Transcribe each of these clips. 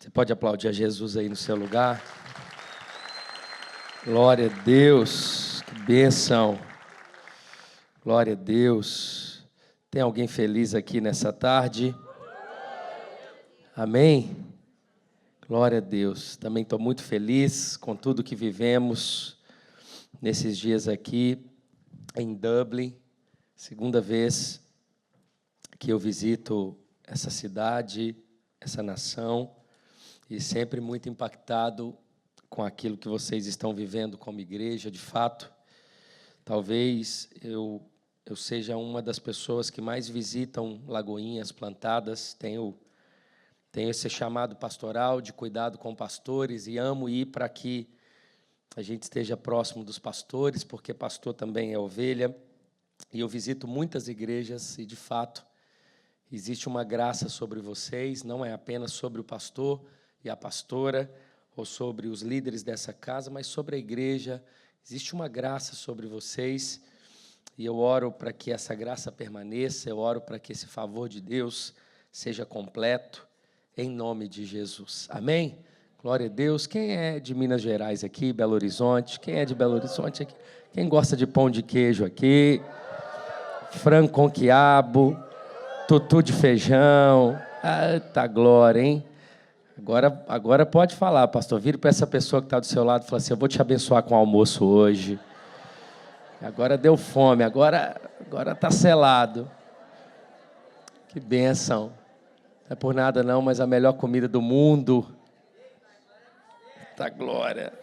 Você pode aplaudir a Jesus aí no seu lugar? Glória a Deus, que bênção. Glória a Deus. Tem alguém feliz aqui nessa tarde? Amém? Glória a Deus. Também estou muito feliz com tudo que vivemos nesses dias aqui em Dublin. Segunda vez que eu visito essa cidade, essa nação, e sempre muito impactado com aquilo que vocês estão vivendo como igreja. De fato, talvez eu seja uma das pessoas que mais visitam lagoinhas plantadas. Tenho esse chamado pastoral de cuidado com pastores e amo ir para que a gente esteja próximo dos pastores, porque pastor também é ovelha. E eu visito muitas igrejas e, de fato, existe uma graça sobre vocês, não é apenas sobre o pastor e a pastora, ou sobre os líderes dessa casa, mas sobre a igreja. Existe uma graça sobre vocês, e eu oro para que essa graça permaneça, eu oro para que esse favor de Deus seja completo, em nome de Jesus. Amém? Glória a Deus. Quem é de Minas Gerais aqui, Belo Horizonte? Quem é de Belo Horizonte aqui? Quem gosta de pão de queijo aqui? Frango com quiabo, tutu de feijão. Eita glória, hein? Agora pode falar, pastor. Vire para essa pessoa que está do seu lado e fala assim: eu vou te abençoar com o almoço hoje. Agora deu fome, agora está selado. Que bênção. Não é por nada não, mas a melhor comida do mundo. Eita glória.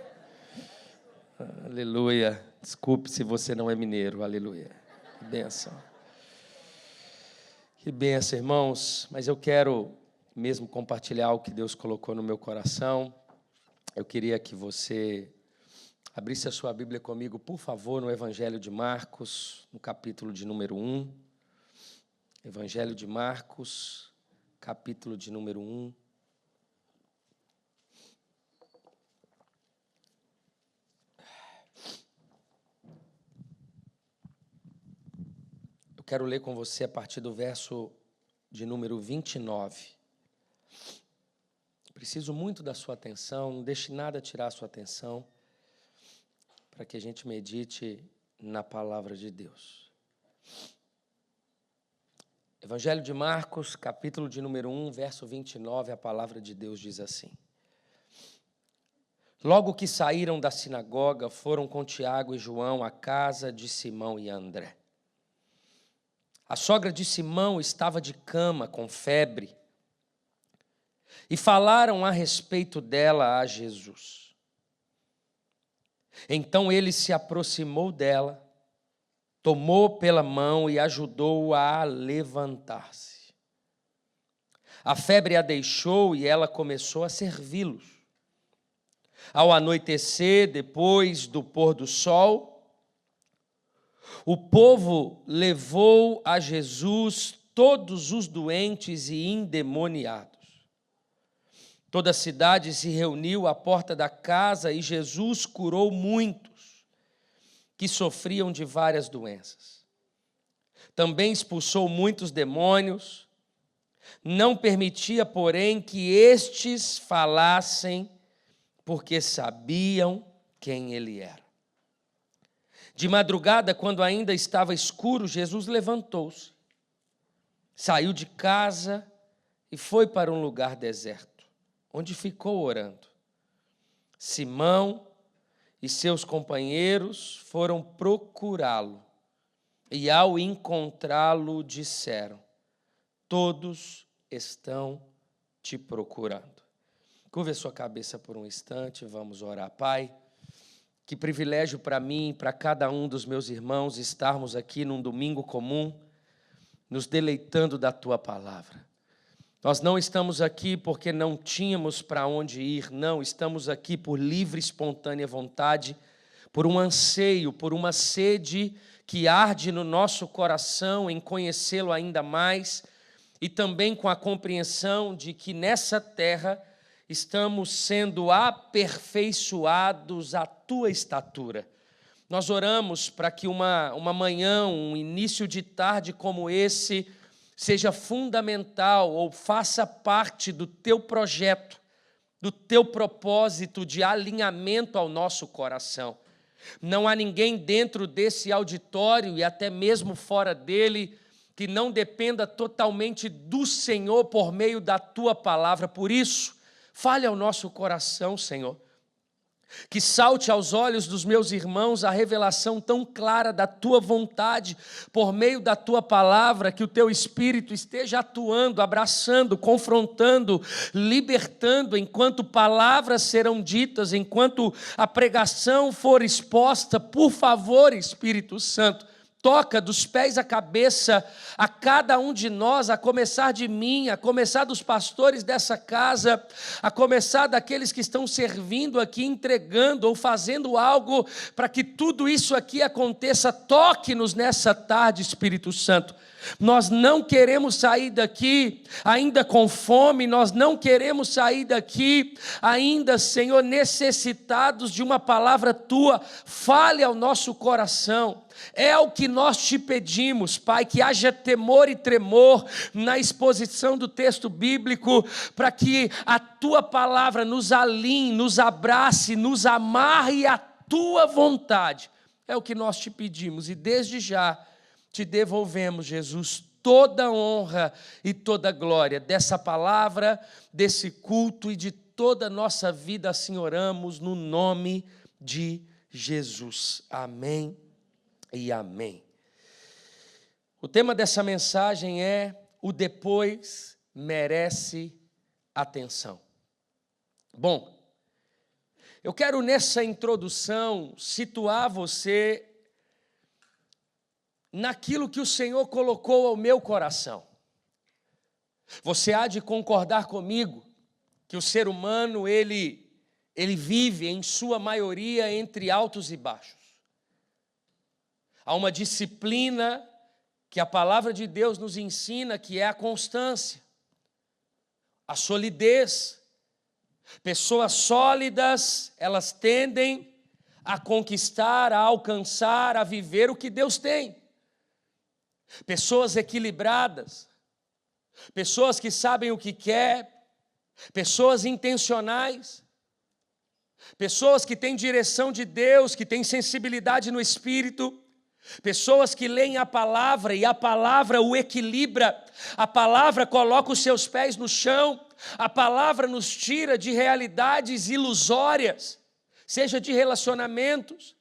Aleluia. Desculpe se você não é mineiro. Aleluia. Que bênção. Que bênção, irmãos. Mas eu quero mesmo compartilhar o que Deus colocou no meu coração. Eu queria que você abrisse a sua Bíblia comigo, por favor, no Evangelho de Marcos, no capítulo de número 1. Evangelho de Marcos, capítulo de número 1. Eu quero ler com você a partir do verso de número 29. Preciso muito da sua atenção, não deixe nada tirar a sua atenção, para que a gente medite na palavra de Deus. Evangelho de Marcos, capítulo de número 1, verso 29, a palavra de Deus diz assim: Logo que saíram da sinagoga, foram com Tiago e João à casa de Simão e André. A sogra de Simão estava de cama com febre, e falaram a respeito dela a Jesus. Então ele se aproximou dela, tomou pela mão e ajudou-a a levantar-se. A febre a deixou e ela começou a servi-los. Ao anoitecer, depois do pôr do sol, o povo levou a Jesus todos os doentes e endemoniados. Toda a cidade se reuniu à porta da casa e Jesus curou muitos que sofriam de várias doenças. Também expulsou muitos demônios, não permitia, porém, que estes falassem, porque sabiam quem ele era. De madrugada, quando ainda estava escuro, Jesus levantou-se, saiu de casa e foi para um lugar deserto, onde ficou orando. Simão e seus companheiros foram procurá-lo, e ao encontrá-lo disseram: todos estão te procurando. Curva a sua cabeça por um instante, vamos orar. Pai, que privilégio para mim e para cada um dos meus irmãos estarmos aqui num domingo comum, nos deleitando da Tua palavra. Nós não estamos aqui porque não tínhamos para onde ir, não, estamos aqui por livre e espontânea vontade, por um anseio, por uma sede que arde no nosso coração em conhecê-lo ainda mais, e também com a compreensão de que nessa terra estamos sendo aperfeiçoados à Tua estatura. Nós oramos para que uma manhã, um início de tarde como esse, seja fundamental ou faça parte do Teu projeto do teu propósito de alinhamento ao nosso coração. Não há ninguém dentro desse auditório e até mesmo fora dele que não dependa totalmente do Senhor por meio da tua palavra. Por isso, fale ao nosso coração, Senhor. Que salte aos olhos dos meus irmãos a revelação tão clara da tua vontade, por meio da tua palavra, que o teu Espírito esteja atuando, abraçando, confrontando, libertando, enquanto palavras serão ditas, enquanto a pregação for exposta. Por favor, Espírito Santo, toca dos pés à cabeça a cada um de nós, a começar de mim, a começar dos pastores dessa casa, a começar daqueles que estão servindo aqui, entregando ou fazendo algo para que tudo isso aqui aconteça. Toque-nos nessa tarde, Espírito Santo. Nós não queremos sair daqui ainda com fome, nós não queremos sair daqui ainda, Senhor, necessitados de uma palavra tua. Fale ao nosso coração. É o que nós te pedimos, Pai, que haja temor e tremor na exposição do texto bíblico, para que a tua palavra nos alinhe, nos abrace, nos amarre à tua vontade. É o que nós te pedimos e desde já te devolvemos, Jesus, toda a honra e toda a glória dessa palavra, desse culto e de toda a nossa vida. Assim oramos no nome de Jesus. Amém e amém. O tema dessa mensagem é: o depois merece atenção. Bom, eu quero nessa introdução situar você naquilo que o Senhor colocou ao meu coração. Você há de concordar comigo que o ser humano, ele vive em sua maioria entre altos e baixos. Há uma disciplina que a palavra de Deus nos ensina, que é a constância, a solidez. Pessoas sólidas, elas tendem a conquistar, a alcançar, a viver o que Deus tem. Pessoas equilibradas, pessoas que sabem o que quer, pessoas intencionais, pessoas que têm direção de Deus, que têm sensibilidade no Espírito, pessoas que leem a palavra e a palavra o equilibra, a palavra coloca os seus pés no chão, a palavra nos tira de realidades ilusórias, seja de relacionamentos,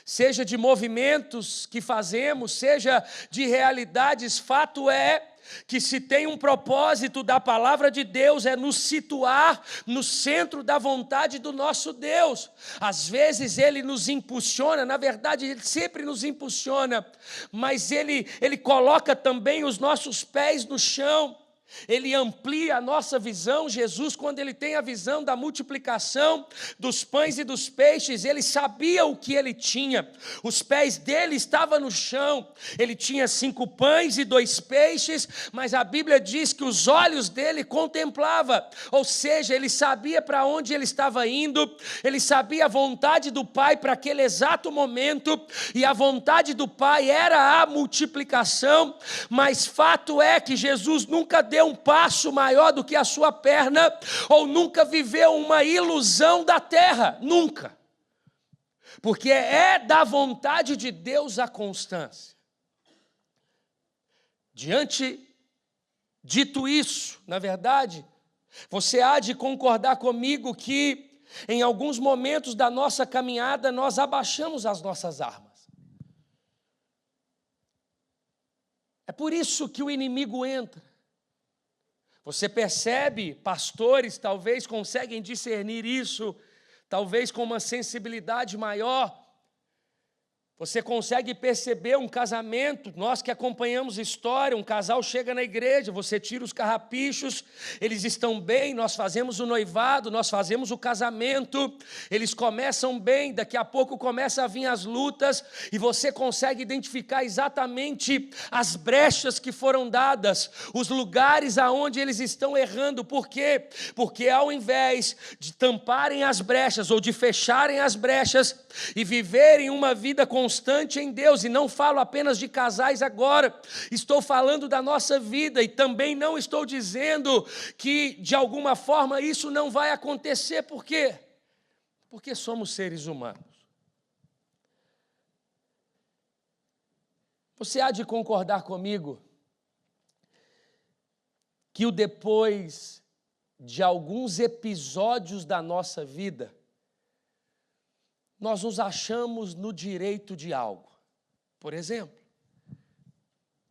seja de movimentos que fazemos, seja de realidades. Fato é que se tem um propósito da palavra de Deus, é nos situar no centro da vontade do nosso Deus. Às vezes Ele nos impulsiona, na verdade Ele sempre nos impulsiona, mas Ele coloca também os nossos pés no chão. Ele amplia a nossa visão. Jesus, quando ele tem a visão da multiplicação dos pães e dos peixes, ele sabia o que ele tinha. Os pés dele estavam no chão. Ele tinha 5 pães e 2 peixes, mas a Bíblia diz que os olhos dele contemplavam. Ou seja, ele sabia para onde ele estava indo, ele sabia a vontade do Pai para aquele exato momento, e a vontade do Pai era a multiplicação. Mas fato é que Jesus nunca deu um passo maior do que a sua perna, ou nunca viveu uma ilusão da terra, nunca, porque é da vontade de Deus a constância. Dito isso, na verdade, você há de concordar comigo que em alguns momentos da nossa caminhada nós abaixamos as nossas armas. É por isso que o inimigo entra. Você percebe, pastores talvez conseguem discernir isso, talvez com uma sensibilidade maior. Você consegue perceber um casamento, nós que acompanhamos história, um casal chega na igreja, você tira os carrapichos, eles estão bem, nós fazemos o noivado, nós fazemos o casamento, eles começam bem, daqui a pouco começam a vir as lutas, e você consegue identificar exatamente as brechas que foram dadas, os lugares aonde eles estão errando. Por quê? Porque ao invés de tamparem as brechas, ou de fecharem as brechas, e viverem uma vida com constante em Deus, e não falo apenas de casais agora, estou falando da nossa vida, e também não estou dizendo que de alguma forma isso não vai acontecer. Por quê? Porque somos seres humanos. Você há de concordar comigo que o depois de alguns episódios da nossa vida, nós nos achamos no direito de algo. Por exemplo,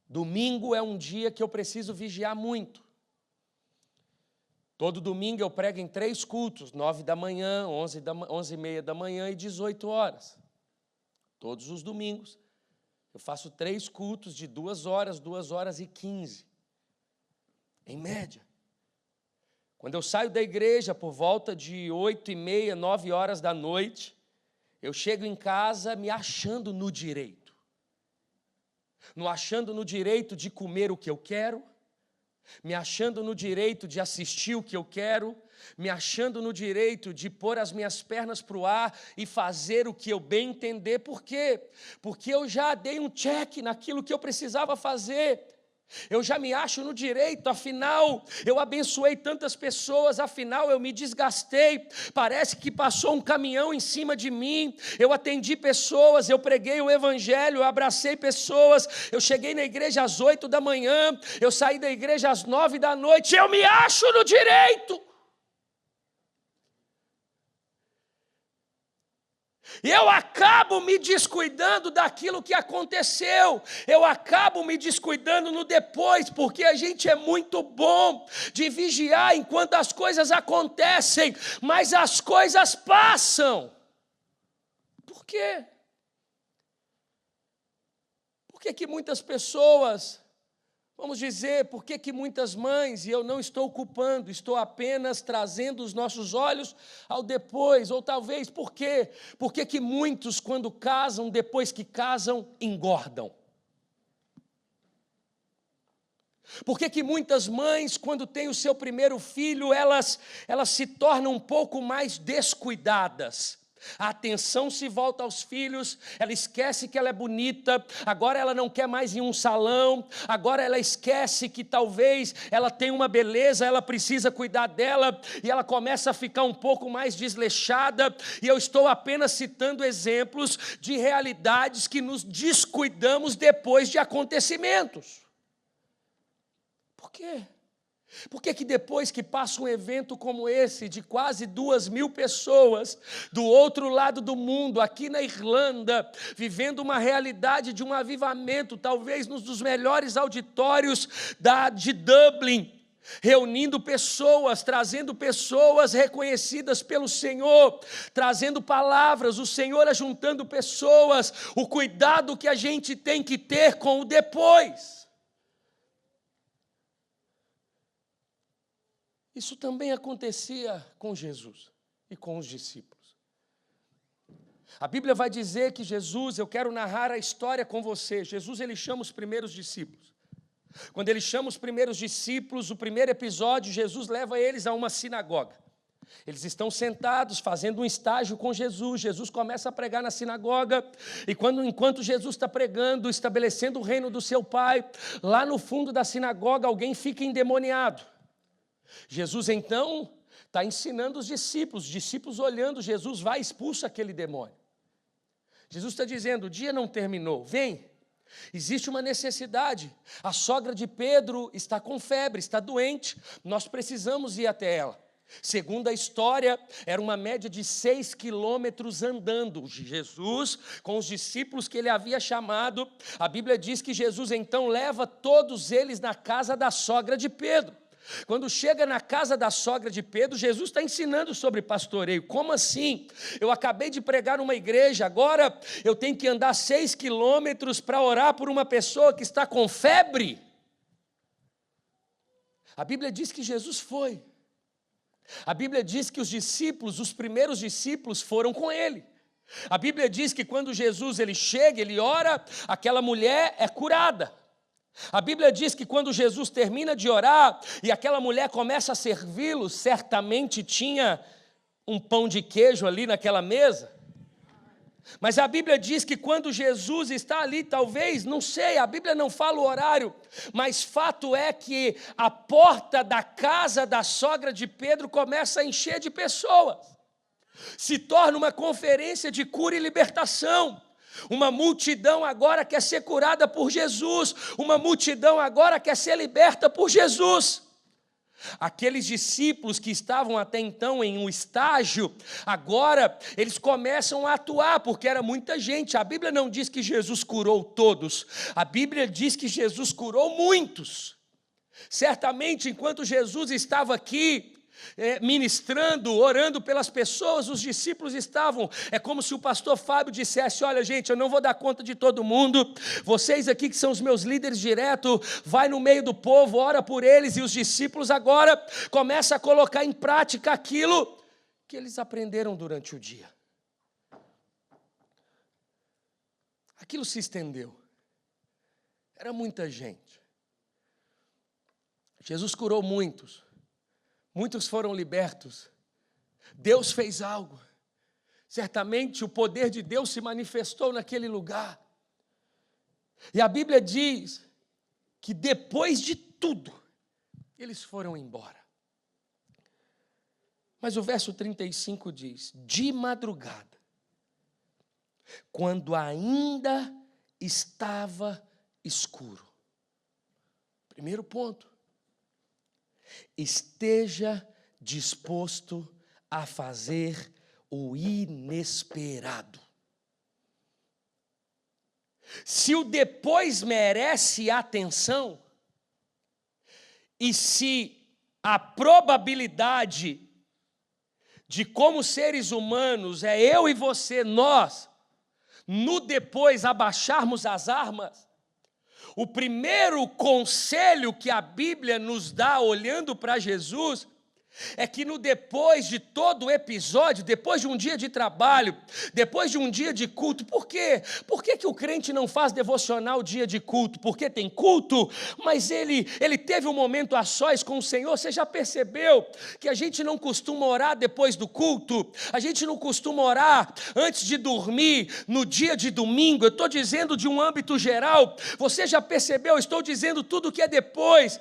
domingo é um dia que eu preciso vigiar muito. Todo domingo eu prego em 3 cultos, 9 da manhã, 11h30 da manhã e 18 horas. Todos os domingos eu faço 3 cultos de 2 horas, 2 horas e 15, em média. Quando eu saio da igreja por volta de 8h30, 9 horas da noite, eu chego em casa me achando no direito. Me achando no direito de comer o que eu quero, me achando no direito de assistir o que eu quero, me achando no direito de pôr as minhas pernas para o ar e fazer o que eu bem entender. Por quê? Porque eu já dei um check naquilo que eu precisava fazer. Eu já me acho no direito, afinal, eu abençoei tantas pessoas, afinal, eu me desgastei, parece que passou um caminhão em cima de mim, eu atendi pessoas, eu preguei o evangelho, eu abracei pessoas, eu cheguei na igreja às 8 da manhã, eu saí da igreja às 9 da noite, eu me acho no direito. E eu acabo me descuidando daquilo que aconteceu, eu acabo me descuidando no depois, porque a gente é muito bom de vigiar enquanto as coisas acontecem, mas as coisas passam. Por quê? Por que muitas pessoas, vamos dizer, por que muitas mães, e eu não estou culpando, estou apenas trazendo os nossos olhos ao depois, ou talvez por quê? Por que muitos, quando casam, depois que casam, engordam? Por que muitas mães, quando têm o seu primeiro filho, elas se tornam um pouco mais descuidadas? A atenção se volta aos filhos, ela esquece que ela é bonita, agora ela não quer mais ir em um salão, agora ela esquece que talvez ela tem uma beleza, ela precisa cuidar dela, e ela começa a ficar um pouco mais desleixada, e eu estou apenas citando exemplos de realidades que nos descuidamos depois de acontecimentos. Por quê? Por que depois que passa um evento como esse, de quase 2.000 pessoas, do outro lado do mundo, aqui na Irlanda, vivendo uma realidade de um avivamento, talvez nos dos melhores auditórios de Dublin, reunindo pessoas, trazendo pessoas reconhecidas pelo Senhor, trazendo palavras, o Senhor ajuntando pessoas, o cuidado que a gente tem que ter com o depois. Isso também acontecia com Jesus e com os discípulos. A Bíblia vai dizer que Jesus, eu quero narrar a história com você, Jesus ele chama os primeiros discípulos. Quando ele chama os primeiros discípulos, o primeiro episódio, Jesus leva eles a uma sinagoga. Eles estão sentados, fazendo um estágio com Jesus. Jesus começa a pregar na sinagoga, e enquanto Jesus está pregando, estabelecendo o reino do seu Pai, lá no fundo da sinagoga alguém fica endemoniado. Jesus então está ensinando os discípulos olhando, Jesus vai e expulsa aquele demônio. Jesus está dizendo, o dia não terminou, vem, existe uma necessidade, a sogra de Pedro está com febre, está doente, nós precisamos ir até ela. Segundo a história, era uma média de 6 quilômetros andando. Jesus, com os discípulos que ele havia chamado, a Bíblia diz que Jesus então leva todos eles na casa da sogra de Pedro. Quando chega na casa da sogra de Pedro, Jesus está ensinando sobre pastoreio. Como assim? Eu acabei de pregar numa igreja, agora eu tenho que andar 6 quilômetros para orar por uma pessoa que está com febre? A Bíblia diz que Jesus foi. A Bíblia diz que os discípulos, os primeiros discípulos, foram com ele. A Bíblia diz que quando Jesus ele chega, ele ora, aquela mulher é curada. A Bíblia diz que quando Jesus termina de orar e aquela mulher começa a servi-lo, certamente tinha um pão de queijo ali naquela mesa. Mas a Bíblia diz que quando Jesus está ali, talvez, não sei, a Bíblia não fala o horário, mas fato é que a porta da casa da sogra de Pedro começa a encher de pessoas. Se torna uma conferência de cura e libertação. Uma multidão agora quer ser curada por Jesus. Uma multidão agora quer ser liberta por Jesus. Aqueles discípulos que estavam até então em um estágio, agora eles começam a atuar, porque era muita gente. A Bíblia não diz que Jesus curou todos, a Bíblia diz que Jesus curou muitos. Certamente, enquanto Jesus estava aqui, ministrando, orando pelas pessoas, os discípulos estavam, é como se o pastor Fábio dissesse: olha gente, eu não vou dar conta de todo mundo, vocês aqui que são os meus líderes direto, vai no meio do povo, ora por eles, e os discípulos agora começam a colocar em prática aquilo que eles aprenderam durante o dia. Aquilo se estendeu, era muita gente, Jesus curou muitos. Muitos foram libertos. Deus fez algo. Certamente o poder de Deus se manifestou naquele lugar. E a Bíblia diz que depois de tudo, eles foram embora. Mas o verso 35 diz: de madrugada, quando ainda estava escuro. Primeiro ponto. Esteja disposto a fazer o inesperado. Se o depois merece atenção, e se a probabilidade de como seres humanos é eu e você, nós, no depois abaixarmos as armas, o primeiro conselho que a Bíblia nos dá olhando para Jesus é que no depois de todo o episódio, depois de um dia de trabalho, depois de um dia de culto, por quê? Por que o crente não faz devocional dia de culto? Porque tem culto, mas ele teve um momento a sós com o Senhor. Você já percebeu que a gente não costuma orar depois do culto? A gente não costuma orar antes de dormir, no dia de domingo? Eu estou dizendo de um âmbito geral. Você já percebeu? Eu estou dizendo tudo que é depois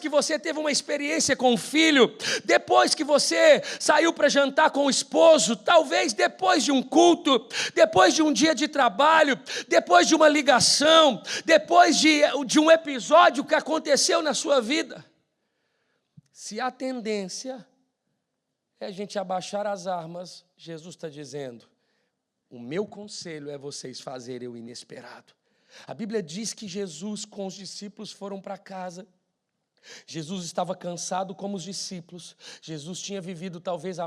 que você teve uma experiência com o filho, depois que você saiu para jantar com o esposo, talvez depois de um culto, depois de um dia de trabalho, depois de uma ligação, depois de um episódio que aconteceu na sua vida. Se a tendência é a gente abaixar as armas, Jesus está dizendo: o meu conselho é vocês fazerem o inesperado. A Bíblia diz que Jesus com os discípulos foram para casa. Jesus estava cansado como os discípulos. Jesus tinha vivido talvez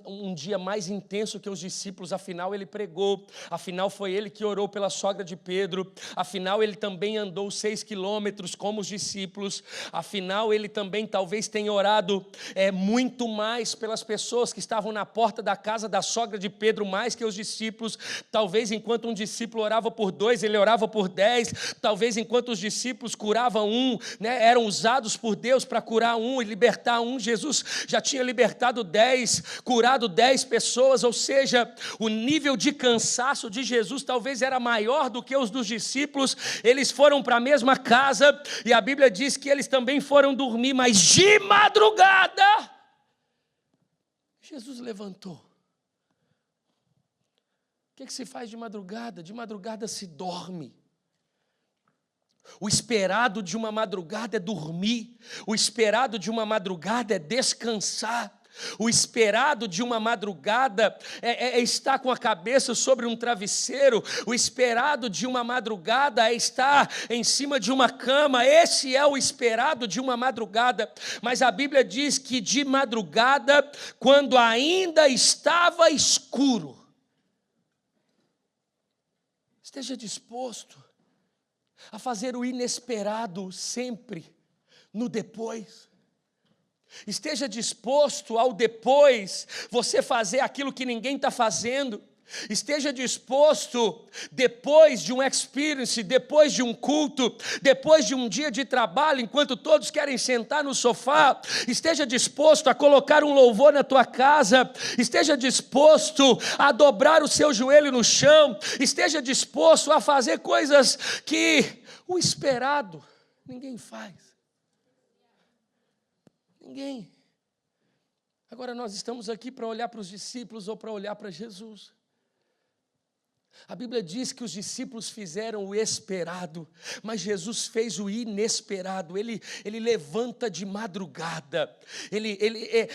um dia mais intenso que os discípulos. Afinal ele pregou, afinal foi ele que orou pela sogra de Pedro, afinal ele também andou 6 quilômetros como os discípulos, afinal ele também talvez tenha orado muito mais pelas pessoas que estavam na porta da casa da sogra de Pedro, mais que os discípulos. Talvez enquanto um discípulo orava por 2, ele orava por 10. Talvez enquanto os discípulos curavam um, eram usados por Deus para curar um e libertar um, Jesus já tinha libertado 10, curado 10 pessoas, ou seja, o nível de cansaço de Jesus talvez era maior do que os dos discípulos. Eles foram para a mesma casa e a Bíblia diz que eles também foram dormir, mas de madrugada Jesus levantou. O que se faz de madrugada? De madrugada se dorme. O esperado de uma madrugada é dormir. O esperado de uma madrugada é descansar. O esperado de uma madrugada é estar com a cabeça sobre um travesseiro. O esperado de uma madrugada é estar em cima de uma cama. Esse é o esperado de uma madrugada. Mas a Bíblia diz que de madrugada, quando ainda estava escuro, esteja disposto a fazer o inesperado sempre no depois. Esteja disposto ao depois você fazer aquilo que ninguém está fazendo. Esteja disposto, depois de um experience, depois de um culto, depois de um dia de trabalho, enquanto todos querem sentar no sofá, esteja disposto a colocar um louvor na tua casa, esteja disposto a dobrar o seu joelho no chão, esteja disposto a fazer coisas que o esperado ninguém faz. Ninguém. Agora nós estamos aqui para olhar para os discípulos ou para olhar para Jesus. A Bíblia diz que os discípulos fizeram o esperado, mas Jesus fez o inesperado. Ele levanta de madrugada.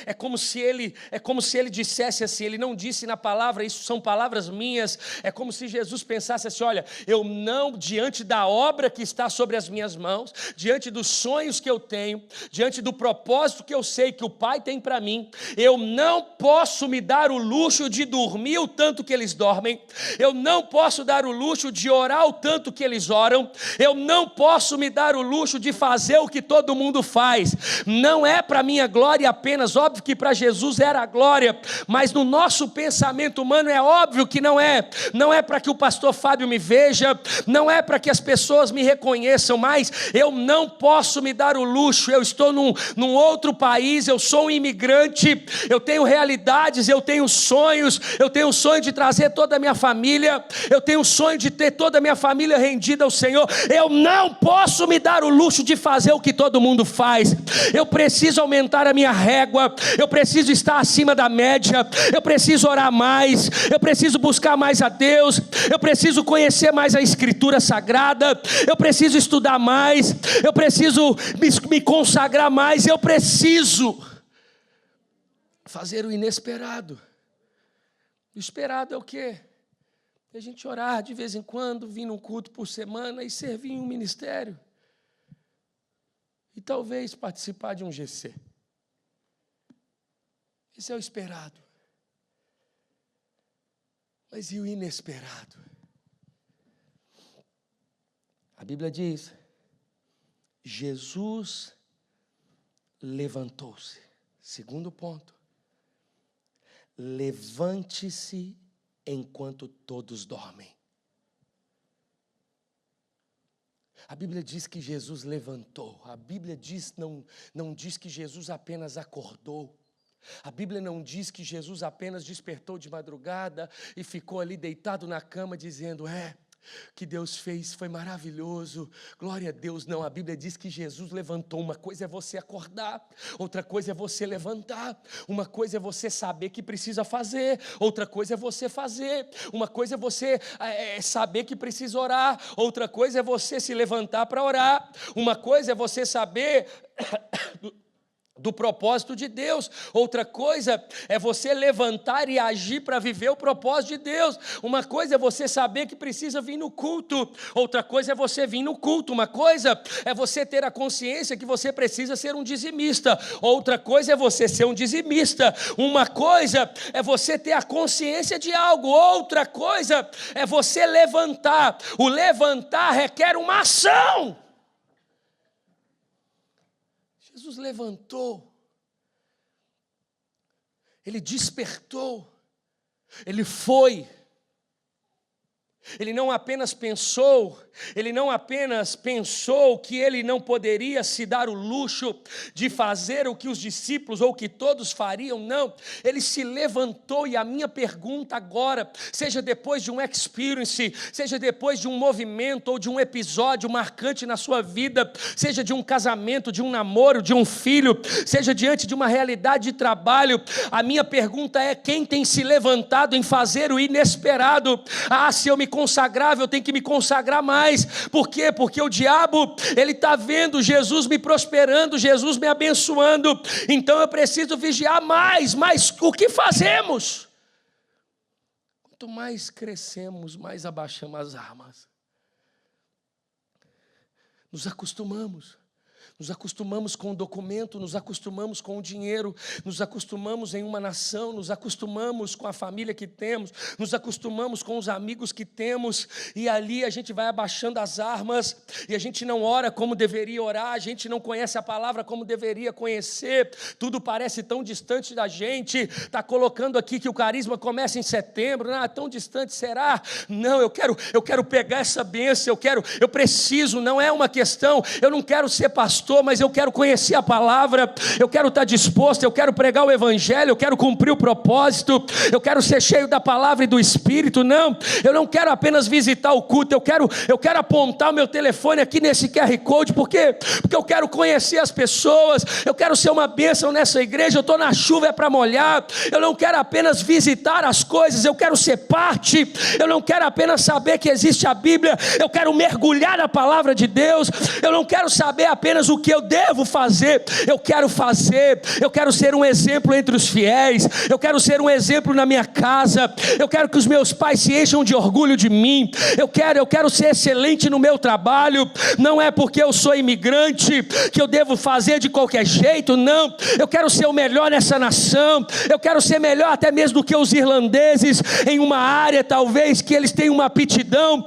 É como se ele dissesse assim. Ele não disse na palavra, isso são palavras minhas. É como se Jesus pensasse assim: olha, eu não, diante da obra que está sobre as minhas mãos, diante dos sonhos que eu tenho, diante do propósito que eu sei que o Pai tem para mim, eu não posso me dar o luxo de dormir o tanto que eles dormem. Eu não posso dar o luxo de orar o tanto que eles oram. Eu não posso me dar o luxo de fazer o que todo mundo faz. Não é para minha glória apenas. Óbvio que para Jesus era a glória, mas no nosso pensamento humano é óbvio que não é. Não é para que o pastor Fábio me veja, não é para que as pessoas me reconheçam, mas eu não posso me dar o luxo. Eu estou num outro país, eu sou um imigrante, eu tenho realidades, eu tenho sonhos, eu tenho o sonho de trazer toda a minha família, eu tenho o sonho de ter toda a minha família rendida ao Senhor. Eu não posso me dar o luxo de fazer o que todo mundo faz. Eu preciso aumentar a minha régua, eu preciso estar acima da média, eu preciso orar mais, eu preciso buscar mais a Deus, eu preciso conhecer mais a Escritura Sagrada, eu preciso estudar mais, eu preciso me consagrar mais, eu preciso fazer o inesperado. O esperado é o quê? A gente orar de vez em quando, vir num culto por semana e servir em um ministério. E talvez participar de um GC. Esse é o esperado. Mas e o inesperado? A Bíblia diz: Jesus levantou-se. Segundo ponto. Levante-se enquanto todos dormem. A Bíblia diz que Jesus levantou. A Bíblia não diz que Jesus apenas acordou. A Bíblia não diz que Jesus apenas despertou de madrugada e ficou ali deitado na cama dizendo: que Deus fez foi maravilhoso, glória a Deus. Não, a Bíblia diz que Jesus levantou. Uma coisa é você acordar, outra coisa é você levantar. Uma coisa é você saber que precisa fazer, outra coisa é você fazer. Uma coisa é você saber que precisa orar, outra coisa é você se levantar para orar. Uma coisa é você saber do propósito de Deus, outra coisa é você levantar e agir para viver o propósito de Deus. Uma coisa é você saber que precisa vir no culto, outra coisa é você vir no culto. Uma coisa é você ter a consciência que você precisa ser um dizimista, outra coisa é você ser um dizimista. Uma coisa é você ter a consciência de algo, outra coisa é você levantar. O levantar requer uma ação. Jesus levantou, Ele despertou, Ele foi. Ele não apenas pensou que ele não poderia se dar o luxo de fazer o que os discípulos ou que todos fariam, não. Ele se levantou. E a minha pergunta agora, seja depois de um experience, seja depois de um movimento ou de um episódio marcante na sua vida, seja de um casamento, de um namoro, de um filho, seja diante de uma realidade de trabalho, a minha pergunta é: quem tem se levantado em fazer o inesperado? Se eu me consagrar, eu tenho que me consagrar mais. Por quê? Porque o diabo, ele está vendo Jesus me prosperando, Jesus me abençoando, então eu preciso vigiar mais. Mas o que fazemos? Quanto mais crescemos, mais abaixamos as armas. Nos acostumamos. Nos acostumamos com o documento, nos acostumamos com o dinheiro, nos acostumamos em uma nação, nos acostumamos com a família que temos, nos acostumamos com os amigos que temos, e ali a gente vai abaixando as armas, e a gente não ora como deveria orar, a gente não conhece a palavra como deveria conhecer, tudo parece tão distante da gente. Está colocando aqui que o carisma começa em setembro, não, é tão distante, será? Não, eu quero pegar essa bênção, eu preciso, não é uma questão, eu não quero ser pastor, mas eu quero conhecer a palavra, eu quero estar disposto, eu quero pregar o evangelho, eu quero cumprir o propósito, eu quero ser cheio da palavra e do Espírito. Não, eu não quero apenas visitar o culto, eu quero apontar o meu telefone aqui nesse QR Code, porque eu quero conhecer as pessoas, eu quero ser uma bênção nessa igreja, eu estou na chuva, é para molhar, eu não quero apenas visitar as coisas, eu quero ser parte, eu não quero apenas saber que existe a Bíblia, eu quero mergulhar na palavra de Deus, eu não quero saber apenas o que eu devo fazer, eu quero ser um exemplo entre os fiéis, eu quero ser um exemplo na minha casa, eu quero que os meus pais se encham de orgulho de mim, eu quero ser excelente no meu trabalho, não é porque eu sou imigrante que eu devo fazer de qualquer jeito, não, eu quero ser o melhor nessa nação, eu quero ser melhor até mesmo do que os irlandeses, em uma área talvez que eles tenham uma aptidão,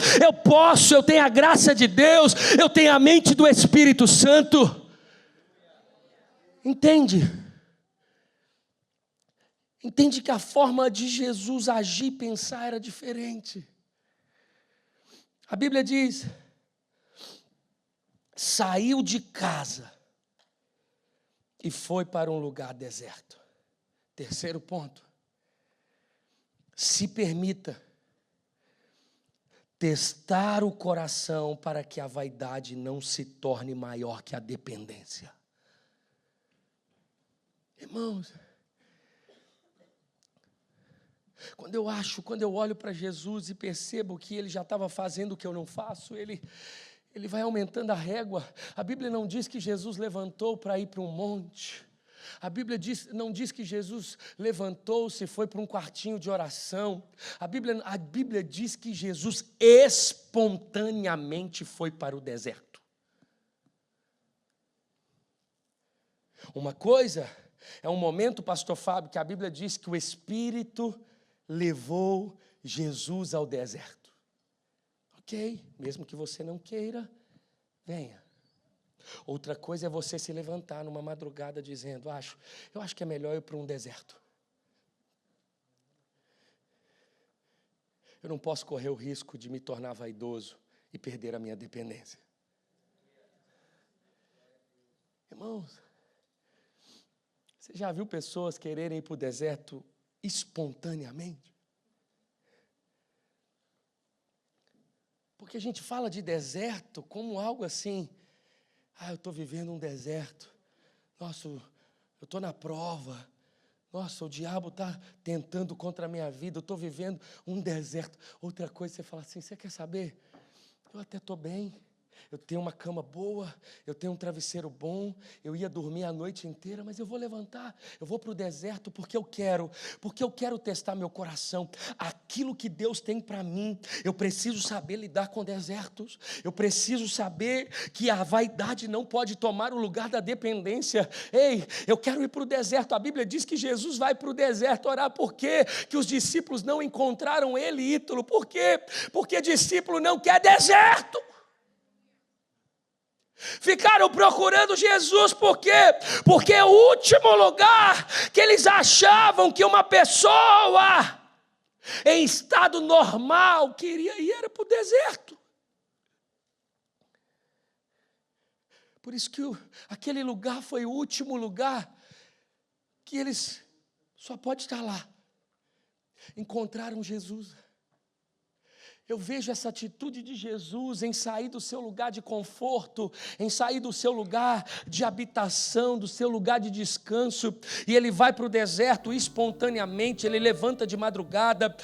eu tenho a graça de Deus, eu tenho a mente do Espírito Santo. Entende que a forma de Jesus agir e pensar era diferente. A Bíblia diz: saiu de casa e foi para um lugar deserto. Terceiro ponto: se permita testar o coração para que a vaidade não se torne maior que a dependência. Irmãos, quando eu olho para Jesus e percebo que Ele já estava fazendo o que eu não faço, Ele vai aumentando a régua. A Bíblia não diz que Jesus levantou para ir para um monte. A Bíblia não diz que Jesus levantou-se e foi para um quartinho de oração. A Bíblia diz que Jesus espontaneamente foi para o deserto. Uma coisa é um momento, pastor Fábio, que a Bíblia diz que o Espírito levou Jesus ao deserto. Ok, mesmo que você não queira, venha. Outra coisa é você se levantar numa madrugada dizendo: eu acho que é melhor ir para um deserto. Eu não posso correr o risco de me tornar vaidoso e perder a minha dependência. Irmãos, você já viu pessoas quererem ir para o deserto espontaneamente? Porque a gente fala de deserto como algo assim: eu estou vivendo um deserto, nossa, eu estou na prova, nossa, o diabo está tentando contra a minha vida, eu estou vivendo um deserto. Outra coisa, você fala assim: você quer saber? Eu até estou bem, eu tenho uma cama boa, eu tenho um travesseiro bom, eu ia dormir a noite inteira, mas eu vou levantar, eu vou para o deserto porque eu quero testar meu coração, aquilo que Deus tem para mim. Eu preciso saber lidar com desertos, eu preciso saber que a vaidade não pode tomar o lugar da dependência. Ei, eu quero ir para o deserto. A Bíblia diz que Jesus vai para o deserto orar. Por quê? Que os discípulos não encontraram ele, Ítalo. Por quê? Porque discípulo não quer deserto. Ficaram procurando Jesus, por quê? Porque o último lugar que eles achavam que uma pessoa em estado normal queria ir era para o deserto. Por isso que aquele lugar foi o último lugar que eles só podem estar lá. Encontraram Jesus. Eu vejo essa atitude de Jesus em sair do seu lugar de conforto, em sair do seu lugar de habitação, do seu lugar de descanso, e ele vai para o deserto espontaneamente. Ele levanta de madrugada,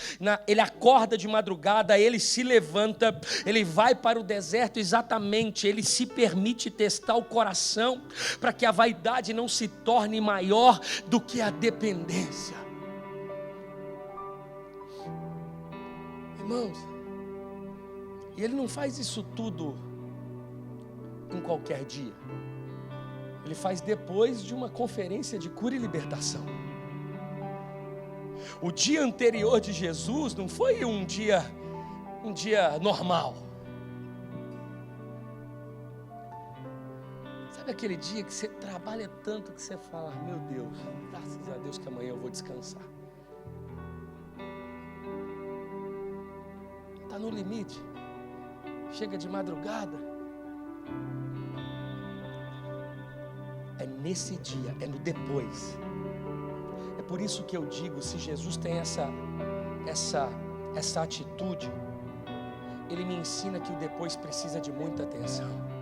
ele acorda de madrugada, ele se levanta, ele vai para o deserto exatamente, ele se permite testar o coração, para que a vaidade não se torne maior do que a dependência. Irmãos, e ele não faz isso tudo em qualquer dia. Ele faz depois de uma conferência de cura e libertação. O dia anterior de Jesus não foi um dia normal. Sabe aquele dia que você trabalha tanto que você fala: meu Deus, graças a Deus que amanhã eu vou descansar. Está no limite. Chega de madrugada. É nesse dia, é no depois. É por isso que eu digo, se Jesus tem essa atitude, Ele me ensina que o depois precisa de muita atenção.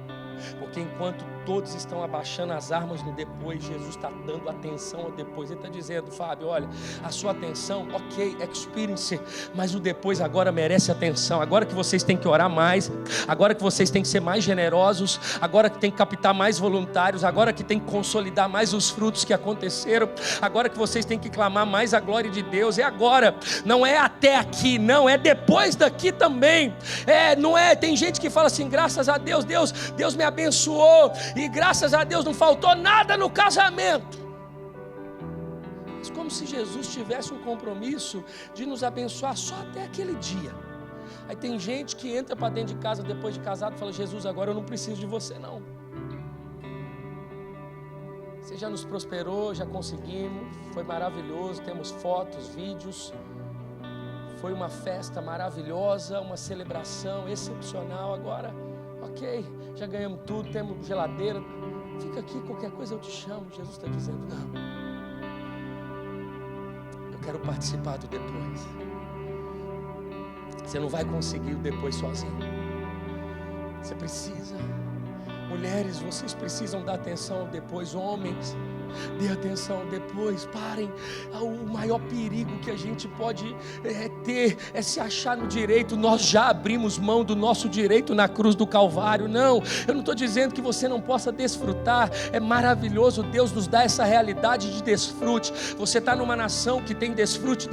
Porque enquanto todos estão abaixando as armas no depois, Jesus está dando atenção ao depois. Ele está dizendo: Fábio, olha, a sua atenção, ok, experience, mas o depois agora merece atenção. Agora que vocês têm que orar mais, agora que vocês têm que ser mais generosos, agora que tem que captar mais voluntários, agora que tem que consolidar mais os frutos que aconteceram, agora que vocês têm que clamar mais a glória de Deus. É agora, não é até aqui, não, é depois daqui também. Não é, tem gente que fala assim: graças a Deus, Deus me abençoou, e graças a Deus não faltou nada no casamento. Mas como se Jesus tivesse um compromisso de nos abençoar só até aquele dia. Aí tem gente que entra para dentro de casa depois de casado e fala: Jesus, agora eu não preciso de você não. Você já nos prosperou, já conseguimos, foi maravilhoso, temos fotos, vídeos, foi uma festa maravilhosa, uma celebração excepcional. Agora, ok, já ganhamos tudo, temos geladeira, fica aqui, qualquer coisa eu te chamo. Jesus está dizendo: não, eu quero participar do depois. Você não vai conseguir o depois sozinho. Você precisa. Mulheres, vocês precisam dar atenção ao depois. Homens, dê atenção ao depois. Parem. O maior perigo que a gente pode ter é se achar no direito. Nós já abrimos mão do nosso direito na cruz do Calvário. Não, eu não estou dizendo que você não possa desfrutar. É maravilhoso, Deus nos dá essa realidade de desfrute. Você está numa nação que tem desfrute.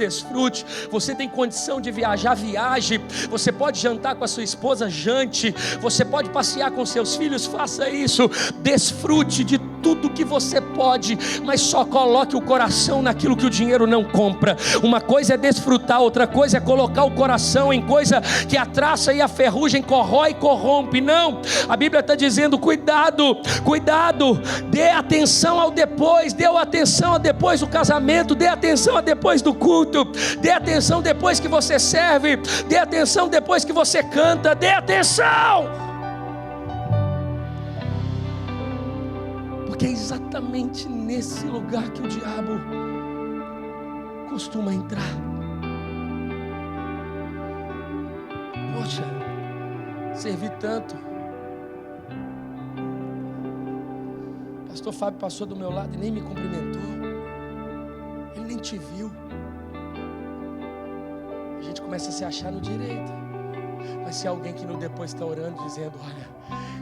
Você tem condição de viajar, viaje. Você pode jantar com a sua esposa, jante. Você pode passear com seus filhos, faça isso. Desfrute de tudo que você pode, mas só coloque o coração naquilo que o dinheiro não compra. Uma coisa é desfrutar, outra coisa é colocar o coração em coisa que a traça e a ferrugem corrói e corrompe. Não, a Bíblia está dizendo: cuidado, dê atenção ao depois, dê atenção a depois do casamento, dê atenção a depois do culto, dê atenção depois que você serve, dê atenção depois que você canta, dê atenção. Porque é exatamente nesse lugar que o diabo costuma entrar. Poxa, servi tanto. Pastor Fábio passou do meu lado e nem me cumprimentou. Ele nem te viu. A gente começa a se achar no direito. Mas se alguém que no depois está orando, dizendo: olha,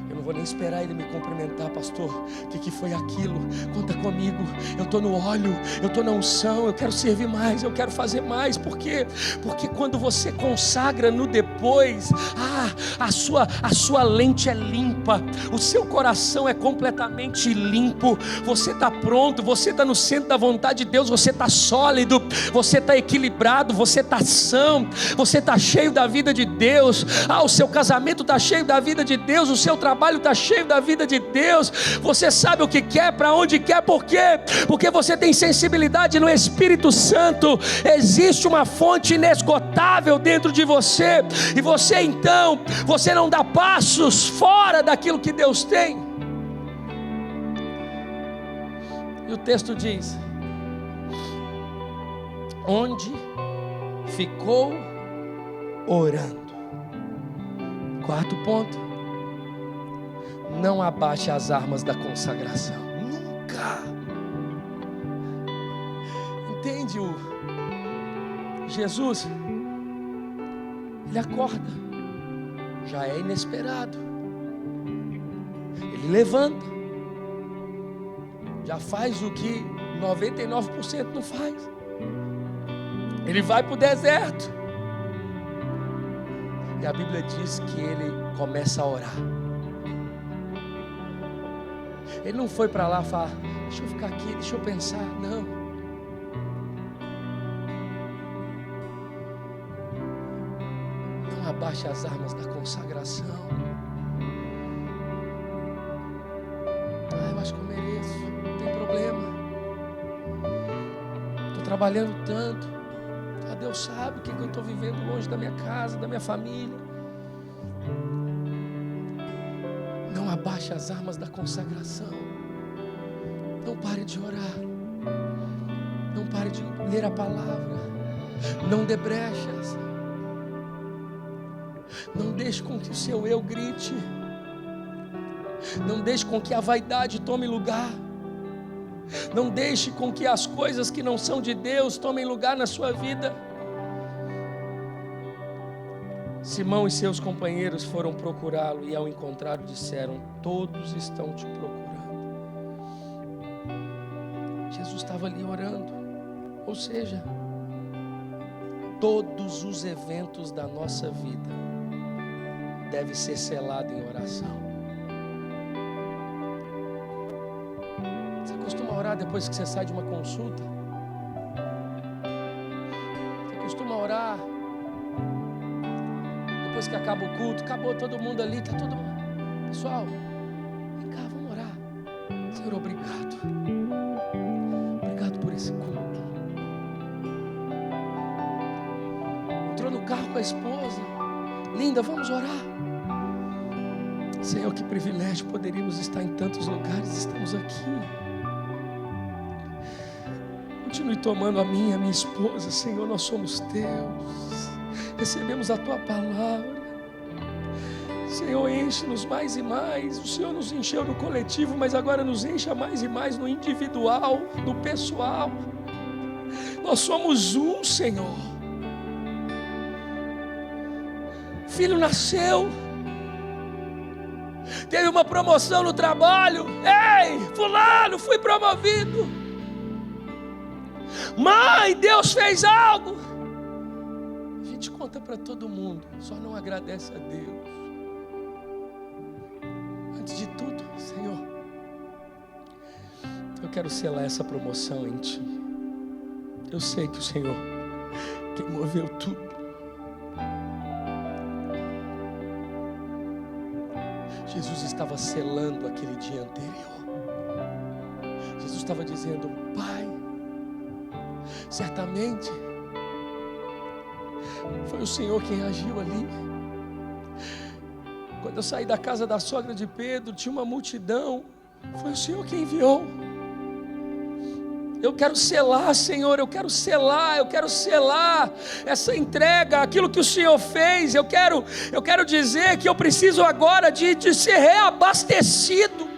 eu não vou nem esperar ele me cumprimentar, pastor, o que foi aquilo? Conta comigo, eu estou no óleo, eu estou na unção, eu quero servir mais, eu quero fazer mais. Por quê? Porque quando você consagra no depois, a sua lente é limpa, o seu coração é completamente limpo, você está pronto, você está no centro da vontade de Deus, você está sólido, você está equilibrado, você está são, você está cheio da vida de Deus. O seu casamento está cheio da vida de Deus, o seu trabalho está cheio da vida de Deus. Você sabe o que quer, para onde quer. Por quê? Porque você tem sensibilidade no Espírito Santo. Existe uma fonte inesgotável dentro de você, e você então, você não dá passos fora daquilo que Deus tem. E o texto diz: onde ficou orando. Quarto ponto: não abaixe as armas da consagração. Nunca. Entende? Jesus, ele acorda, já é inesperado, ele levanta, já faz o que 99% não faz. Ele vai para o deserto, e a Bíblia diz que ele começa a orar. Ele não foi para lá falar, deixa eu ficar aqui, deixa eu pensar. Não. Não abaixe as armas da consagração. Eu acho que eu mereço, não tem problema. Estou trabalhando tanto. Deus sabe o que eu estou vivendo longe da minha casa, da minha família. Não abaixe as armas da consagração. Não pare de orar. Não pare de ler a palavra. Não dê brechas. Não deixe com que o seu eu grite. Não deixe com que a vaidade tome lugar. Não deixe com que as coisas que não são de Deus tomem lugar na sua vida. Simão e seus companheiros foram procurá-lo e ao encontrá-lo disseram: todos estão te procurando. Jesus estava ali orando. Ou seja, todos os eventos da nossa vida devem ser selados em oração. Você costuma orar depois que você sai de uma consulta? Você costuma orar depois que acaba o culto? Acabou todo mundo ali, está todo mundo. Pessoal, vem cá, vamos orar. Senhor, obrigado. Obrigado por esse culto. Entrou no carro com a esposa. Linda, vamos orar. Senhor, que privilégio poderíamos estar em tantos lugares. Estamos aqui. Continue tomando a minha esposa, Senhor, nós somos teus. Recebemos a tua palavra. Senhor, enche-nos mais e mais. O Senhor nos encheu no coletivo, mas agora nos encha mais e mais no individual, no pessoal. Nós somos um, Senhor. Filho nasceu. Teve uma promoção no trabalho. Ei, fulano, fui promovido. Mãe, Deus fez algo. A gente conta para todo mundo, só não agradece a Deus. Antes de tudo, Senhor, eu quero selar essa promoção em Ti. Eu sei que o Senhor quem moveu tudo. Jesus estava selando aquele dia anterior. Jesus estava dizendo: Pai, certamente foi o Senhor quem agiu ali. Quando eu saí da casa da sogra de Pedro, tinha uma multidão. Foi o Senhor quem enviou. Eu quero selar, Senhor, eu quero selar essa entrega, aquilo que o Senhor fez. Eu quero dizer que eu preciso agora de ser reabastecido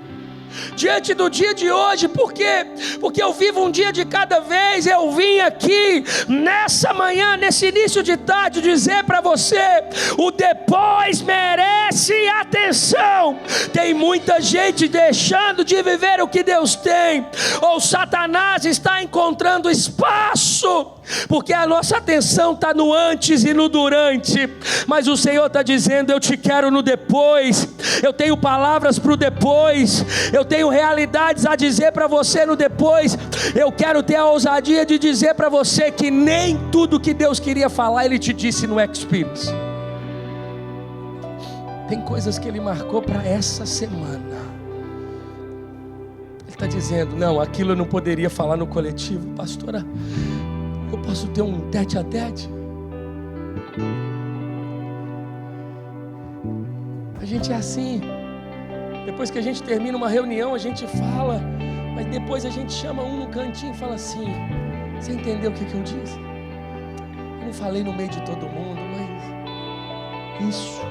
diante do dia de hoje. Por quê? Porque eu vivo um dia de cada vez. Eu vim aqui nessa manhã, nesse início de tarde, dizer para você: o depois merece atenção. Tem muita gente deixando de viver o que Deus tem, ou Satanás está encontrando espaço, porque a nossa atenção está no antes e no durante. Mas o Senhor está dizendo: eu te quero no depois. Eu tenho palavras para o depois. Eu tenho realidades a dizer para você no depois. Eu quero ter a ousadia de dizer para você que nem tudo que Deus queria falar Ele te disse no Experience. Tem coisas que Ele marcou para essa semana. Ele está dizendo: não, aquilo eu não poderia falar no coletivo. Pastora, eu posso ter um tete a tete? A gente é assim. Depois que a gente termina uma reunião, a gente fala, mas depois a gente chama um no cantinho e fala assim: você entendeu o que eu disse? Eu não falei no meio de todo mundo, mas isso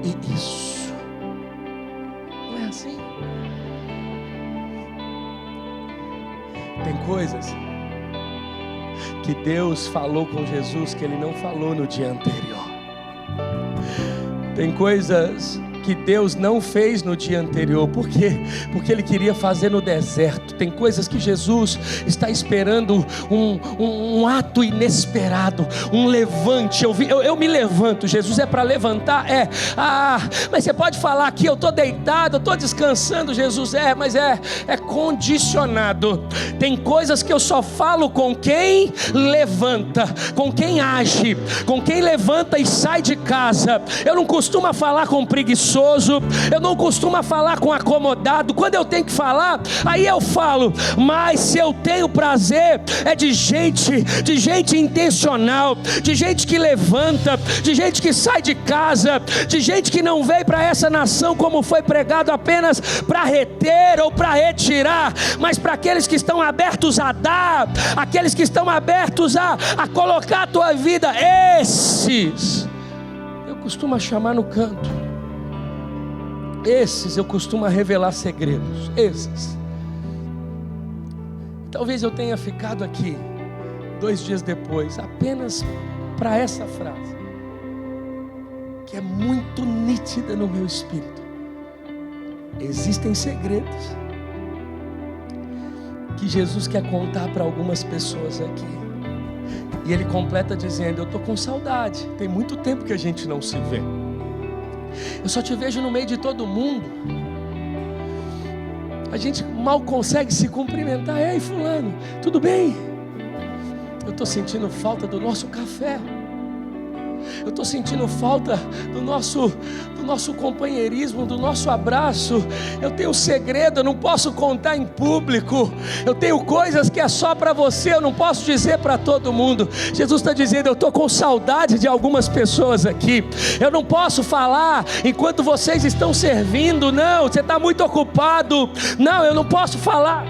e isso. Não é assim? Tem coisas que Deus falou com Jesus que Ele não falou no dia anterior. Tem coisas que Deus não fez no dia anterior. Por quê? Porque Ele queria fazer no deserto. Tem coisas que Jesus está esperando um ato inesperado, um levante. Eu me levanto. Jesus é para levantar? É. Mas você pode falar aqui, eu estou deitado, eu estou descansando. Jesus mas é condicionado. Tem coisas que eu só falo com quem levanta, com quem age, com quem levanta e sai de casa. Eu não costumo falar com preguiçoso, eu não costumo falar com acomodado. Quando eu tenho que falar, aí eu falo. Mas se eu tenho prazer, é de gente intencional, de gente que levanta, de gente que sai de casa, de gente que não veio para essa nação como foi pregado apenas para reter ou para retirar, mas para aqueles que estão abertos a dar, aqueles que estão abertos a colocar a tua vida. Esses eu costumo chamar no canto, esses eu costumo revelar segredos. Esses, talvez eu tenha ficado aqui 2 dias depois apenas para essa frase, que é muito nítida no meu espírito. Existem segredos que Jesus quer contar para algumas pessoas aqui. E Ele completa dizendo: eu estou com saudade, tem muito tempo que a gente não se vê. Eu só te vejo no meio de todo mundo. A gente mal consegue se cumprimentar. Ei, fulano, tudo bem? Eu estou sentindo falta do nosso café. Eu estou sentindo falta do nosso companheirismo, do nosso abraço. Eu tenho um segredo, eu não posso contar em público. Eu tenho coisas que é só para você, eu não posso dizer para todo mundo. Jesus está dizendo: eu estou com saudade de algumas pessoas aqui. Eu não posso falar enquanto vocês estão servindo. Não, você está muito ocupado. Não, eu não posso falar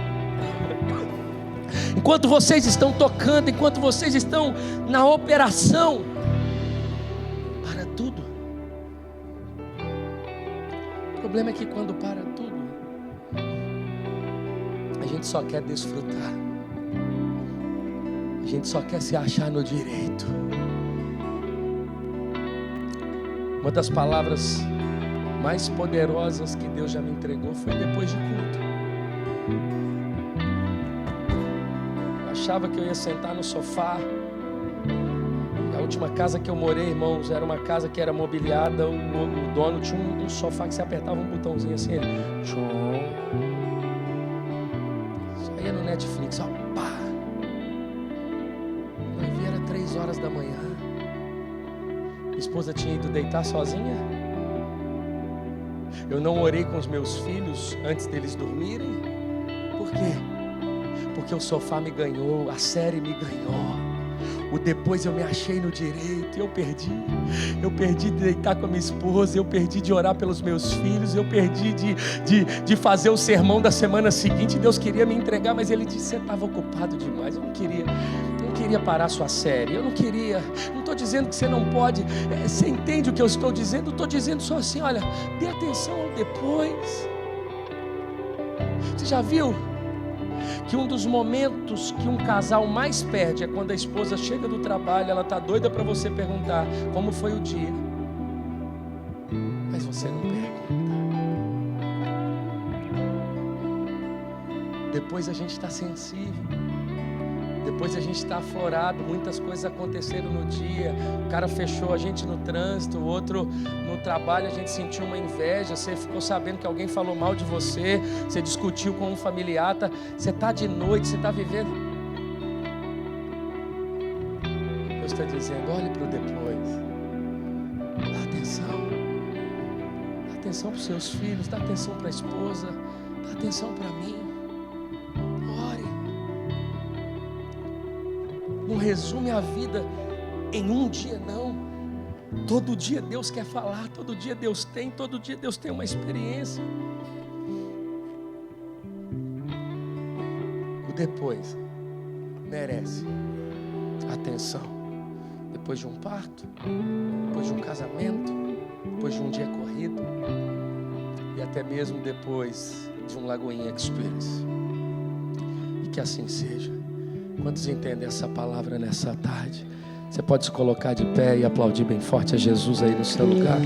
enquanto vocês estão tocando, enquanto vocês estão na operação. Tudo. O problema é que quando para tudo, a gente só quer desfrutar, a gente só quer se achar no direito. Uma das palavras mais poderosas que Deus já me entregou foi depois de culto. Eu achava que eu ia sentar no sofá. A última casa que eu morei, irmãos, era uma casa que era mobiliada. O dono tinha um sofá que você apertava um botãozinho assim, ele só ia no Netflix, ó, pá. Eu vi, era 3 horas da manhã. Minha esposa tinha ido deitar sozinha. Eu não orei com os meus filhos antes deles dormirem. Por quê? Porque o sofá me ganhou, a série me ganhou. O depois eu me achei no direito. Eu perdi de deitar com a minha esposa. Eu perdi de orar pelos meus filhos. Eu perdi de fazer o sermão da semana seguinte. Deus queria me entregar, mas Ele disse: você estava ocupado demais. Eu não queria parar a sua série. Eu não queria. Não estou dizendo que você não pode. Você entende o que eu estou dizendo? Estou dizendo só assim: olha, dê atenção ao depois. Você já viu que um dos momentos que um casal mais perde é quando a esposa chega do trabalho, ela está doida para você perguntar como foi o dia, mas você não pergunta. Depois a gente está sensível, depois a gente está aflorado. Muitas coisas aconteceram no dia. O cara fechou a gente no trânsito, o outro no trabalho, a gente sentiu uma inveja. Você ficou sabendo que alguém falou mal de você, você discutiu com um familiar, você está de noite, você está vivendo. Deus está dizendo: olhe para o depois. Dá atenção para os seus filhos, dá atenção para a esposa, dá atenção para mim. Não resume a vida em um dia, não. Todo dia Deus quer falar, todo dia Deus tem uma experiência. O depois merece atenção. Depois de um parto, depois de um casamento, depois de um dia corrido, e até mesmo depois de um Lagoinha Experience. E que assim seja. Quantos entendem essa palavra nessa tarde? Você pode se colocar de pé e aplaudir bem forte a Jesus aí no seu lugar.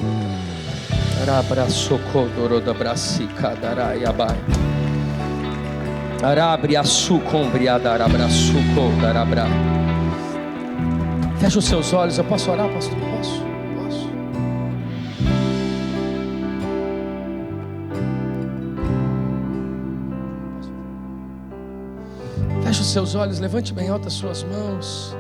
Fecha os seus olhos. Eu posso orar, pastor? Posso. Feche os seus olhos, levante bem alto as suas mãos.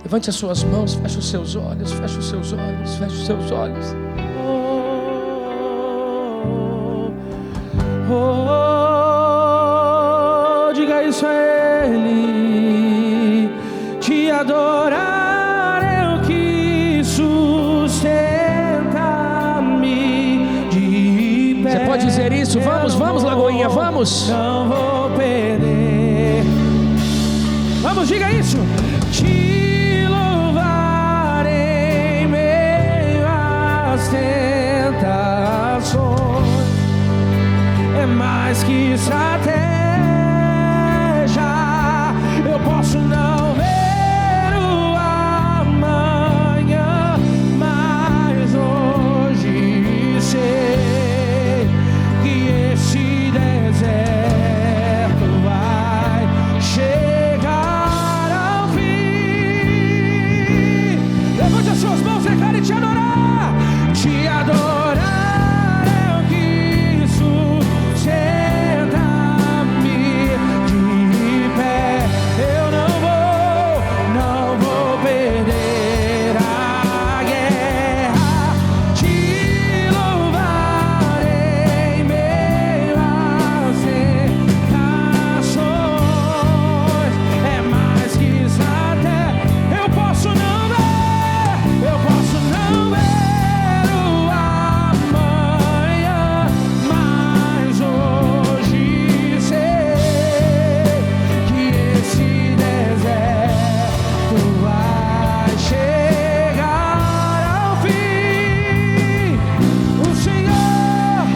Levante as suas mãos, feche os seus olhos, feche os seus olhos, feche os seus olhos. Diga isso a Ele. Te adorar é o que sustenta-me de pé. Você pode dizer isso? Vamos, Lagoinha, vamos. Não vou perder. Vamos, diga isso. Te louvar em meio às tentações é mais que estratégia. Eu posso não ver o amanhã, mas hoje sei que esse deserto vai chegar ao fim. Levante as suas mãos, declare te adorar. Te adorar é o que sustenta-me de pé. Eu não vou perder a guerra. Te louvar em meio às tentações é mais que estratégia. Eu posso não ver o amanhã, mas hoje sei que esse deserto vai chegar ao fim. O Senhor,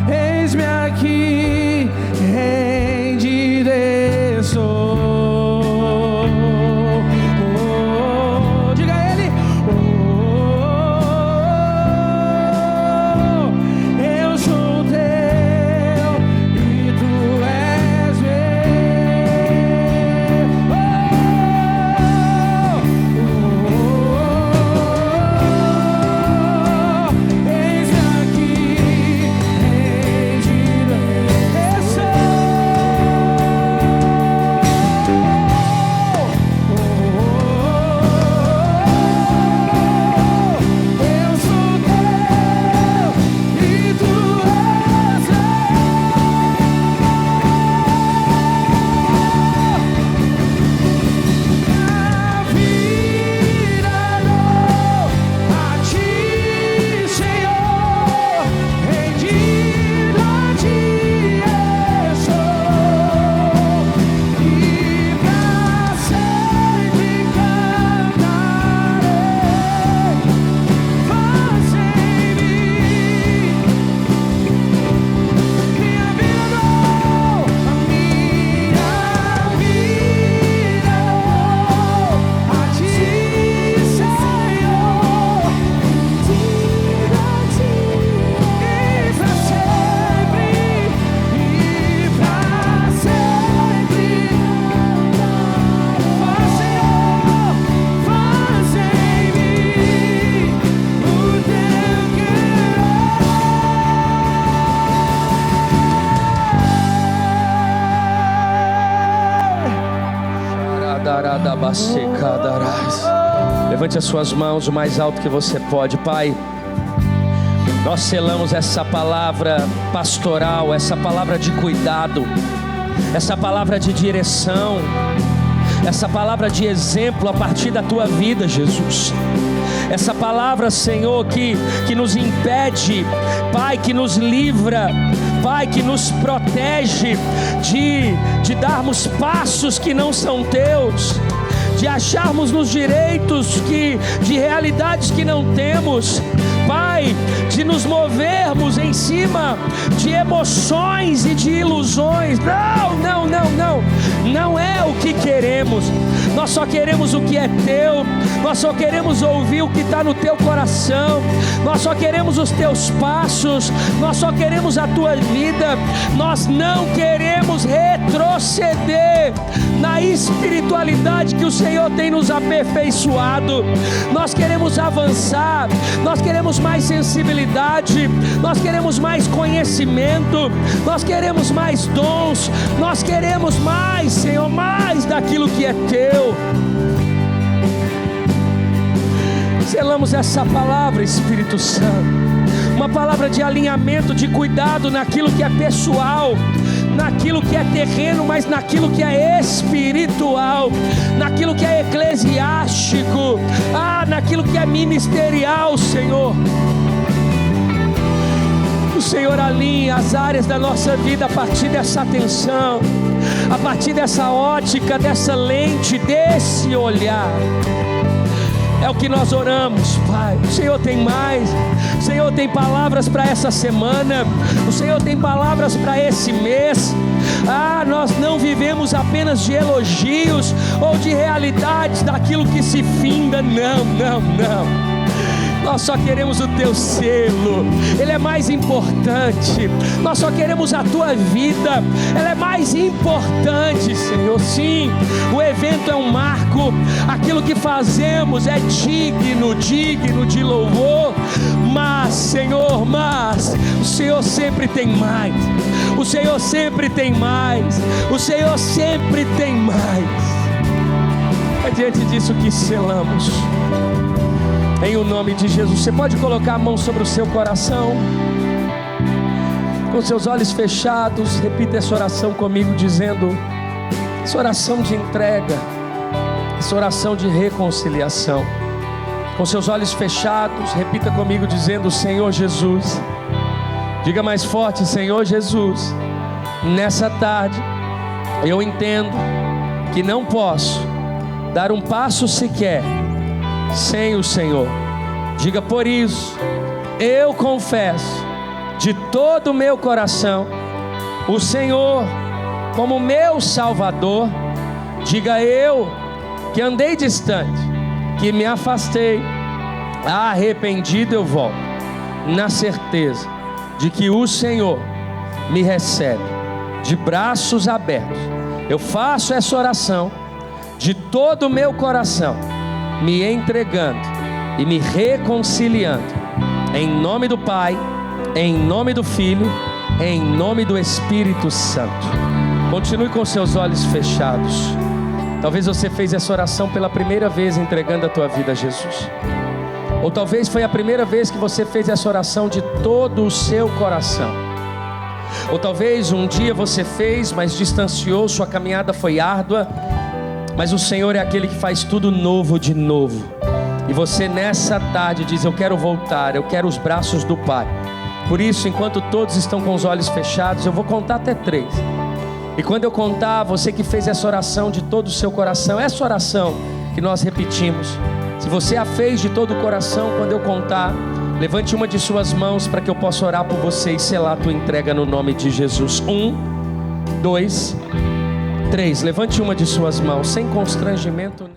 eis-me aqui, rendido estou. Diga a Ele. Eu sou teu e tu és meu. Eis-me aqui, rendido estou. Eu sou teu e tu és a vida dou a ti, Senhor, rendido a ti estou, e pra sempre cantarei. Faz em mim minha vida dou, a minha vida dou a ti, Senhor, rendido a ti, e pra sempre faz, Senhor, faz em mim o teu querer. Levante as suas mãos o mais alto que você pode. Pai, nós selamos essa palavra pastoral, essa palavra de cuidado, essa palavra de direção, essa palavra de exemplo a partir da tua vida, Jesus. Essa palavra, Senhor, que nos impede, Pai, que nos livra, Pai, que nos protege de darmos passos que não são teus, de acharmos nos direitos de realidades que não temos. Pai, Pai, de nos movermos em cima de emoções e de ilusões. Não é o que queremos. Nós só queremos o que é teu. Nós só queremos ouvir o que está no teu coração. Nós só queremos os teus passos. Nós só queremos a tua vida. Nós não queremos retroceder na espiritualidade que o Senhor tem nos aperfeiçoado. Nós queremos avançar. Nós queremos mais sensibilidade. Nós queremos mais conhecimento. Nós queremos mais dons. Nós queremos mais, Senhor, mais daquilo que é teu. Selamos essa palavra, Espírito Santo, uma palavra de alinhamento, de cuidado naquilo que é pessoal, naquilo que é terreno, mas naquilo que é espiritual, naquilo que é eclesiástico, naquilo que é ministerial, Senhor. O Senhor alinha as áreas da nossa vida a partir dessa atenção, a partir dessa ótica, dessa lente, desse olhar. É o que nós oramos, Pai. O Senhor tem mais. O Senhor tem palavras para essa semana. O Senhor tem palavras para esse mês. Nós não vivemos apenas de elogios ou de realidades daquilo que se finda. Não. Nós só queremos o teu selo. Ele é mais importante. Nós só queremos a tua vida. Ela é mais importante, Senhor. Sim, o evento é um marco. Aquilo que fazemos é digno de louvor. Mas, Senhor, o Senhor sempre tem mais. O Senhor sempre tem mais. O Senhor sempre tem mais. É diante disso que selamos. Em o nome de Jesus. Você pode colocar a mão sobre o seu coração, com seus olhos fechados. Repita essa oração comigo, dizendo: essa oração de entrega, essa oração de reconciliação. Com seus olhos fechados, repita comigo, dizendo: Senhor Jesus. Diga mais forte: Senhor Jesus, nessa tarde eu entendo que não posso dar um passo sequer sem o Senhor. Diga: por isso eu confesso de todo o meu coração o Senhor como meu Salvador. Diga: eu que andei distante, que me afastei, arrependido eu volto, na certeza de que o Senhor me recebe de braços abertos. Eu faço essa oração de todo o meu coração, me entregando e me reconciliando, em nome do Pai, em nome do Filho, em nome do Espírito Santo. Continue com seus olhos fechados. Talvez você fez essa oração pela primeira vez, entregando a tua vida a Jesus. Ou talvez foi a primeira vez que você fez essa oração de todo o seu coração. Ou talvez um dia você fez, mas distanciou, sua caminhada foi árdua. Mas o Senhor é aquele que faz tudo novo de novo. E você nessa tarde diz: eu quero voltar, eu quero os braços do Pai. Por isso, enquanto todos estão com os olhos fechados, eu vou contar até 3. E quando eu contar, você que fez essa oração de todo o seu coração, essa oração que nós repetimos, se você a fez de todo o coração, quando eu contar, levante uma de suas mãos para que eu possa orar por você e selar a tua entrega no nome de Jesus. 1, 2, 3, levante uma de suas mãos, sem constrangimento.